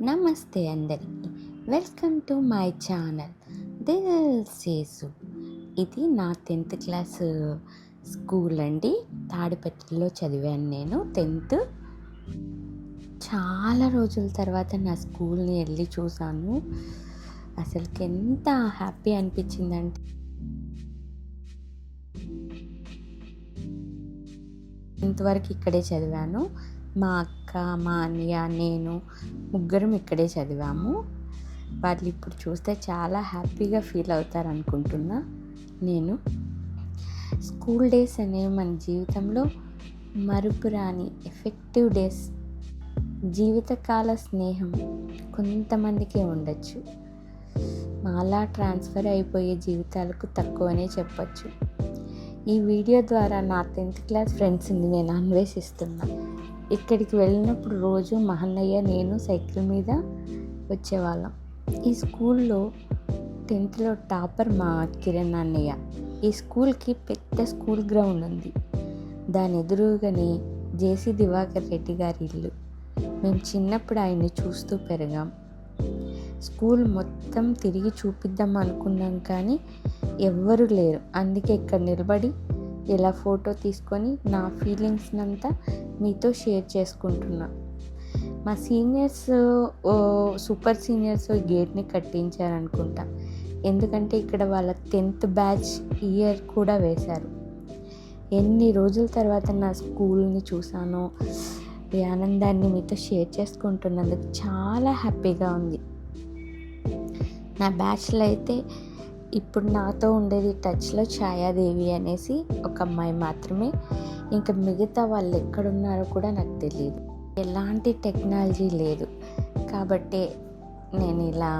నమస్తే అందరికీ, welcome to my channel Dil Sesu. ఇది నా 10th క్లాస్ స్కూల్ అండి. తాడిపత్రిలో చదివాను నేను 10th. చాలా రోజుల తర్వాత నా స్కూల్ని వెళ్ళి చూశాను. అసలుకి ఎంత హ్యాపీ అనిపించిందంటే 10th వరకు ఇక్కడే చదివాను. మా అక్క, మా అన్నయ్య, నేను ముగ్గురం ఇక్కడే చదివాము. వాళ్ళు ఇప్పుడు చూస్తే చాలా హ్యాపీగా ఫీల్ అవుతారు అనుకుంటున్నా. నేను స్కూల్ డేస్ అనేవి మన జీవితంలో మరుపురాని ఎఫెక్టివ్ డేస్. జీవితకాల స్నేహం కొంతమందికే ఉండొచ్చు, మాలా ట్రాన్స్ఫర్ అయిపోయే జీవితాలకు తక్కువనే చెప్పచ్చు. ఈ వీడియో ద్వారా నా 10th క్లాస్ ఫ్రెండ్స్ని నేను అన్వేషిస్తున్నా. ఇక్కడికి వెళ్ళినప్పుడు రోజు మా అన్నయ్య, నేను సైకిల్ మీద వచ్చేవాళ్ళం. ఈ స్కూల్లో 10thలో టాపర్ మా కిరణ్ అన్నయ్య. ఈ స్కూల్కి పెద్ద స్కూల్ గ్రౌండ్ ఉంది. దాని ఎదురుగానే జేసీ దివాకర్ రెడ్డి గారి ఇల్లు. మేము చిన్నప్పుడు ఆయన్ని చూస్తూ పెరిగాం. స్కూల్ మొత్తం తిరిగి చూపిద్దాం అనుకున్నాం, కానీ ఎవ్వరూ లేరు. అందుకే ఇక్కడ నిలబడి ఇలా ఫోటో తీసుకొని నా ఫీలింగ్స్ని అంతా మీతో షేర్ చేసుకుంటున్నా. మా సీనియర్స్, సూపర్ సీనియర్స్ గేట్ని కట్టించారనుకుంటా, ఎందుకంటే ఇక్కడ వాళ్ళ 10th బ్యాచ్ ఇయర్ కూడా వేశారు. ఎన్ని రోజుల తర్వాత నా స్కూల్ని చూసానో, ఈ ఆనందాన్ని మీతో షేర్ చేసుకుంటున్నందుకు చాలా హ్యాపీగా ఉంది. నా బ్యాచ్లో అయితే ఇప్పుడు నాతో ఉండేది టచ్లో ఛాయాదేవి అనేసి ఒక అమ్మాయి మాత్రమే. ఇంకా మిగతా వాళ్ళు ఎక్కడున్నారో కూడా నాకు తెలియదు. ఎలాంటి టెక్నాలజీ లేదు కాబట్టి నేను ఇలా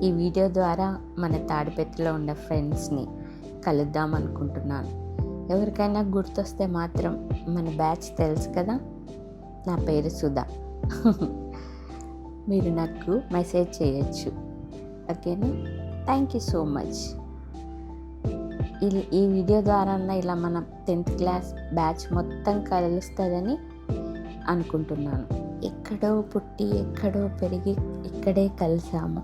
ఈ వీడియో ద్వారా మన తాడిపత్రిలో ఉన్న ఫ్రెండ్స్ని కలుద్దాం అనుకుంటున్నాను. ఎవరికైనా గుర్తొస్తే మాత్రం మన బ్యాచ్ తెలుసు కదా, నా పేరు సుధా. మీరు నాకు మెసేజ్ చేయొచ్చు, ఓకేనా? Thank you so much. ఈ వీడియో ద్వారా ఇలా మన 10th క్లాస్ బ్యాచ్ మొత్తం కలుస్తుందని అనుకుంటున్నాను. ఎక్కడో పుట్టి ఎక్కడో పెరిగి ఇక్కడే కలిసాము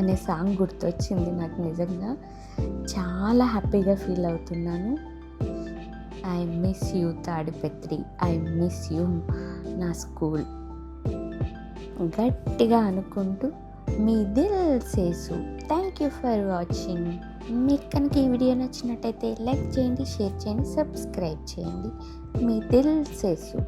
అనే సాంగ్ గుర్తొచ్చింది నాకు. నిజంగా చాలా హ్యాపీగా ఫీల్ అవుతున్నాను. I miss you Tadipatri, I miss you నా స్కూల్. గట్టిగా అనుకుంటూ మీ Dil Sesu. Thank you for watching. మీకు కనుక ఈ వీడియో నచ్చినట్టయితే లైక్ చేయండి, షేర్ చేయండి, సబ్స్క్రైబ్ చేయండి. మీ దిల్ సేసు.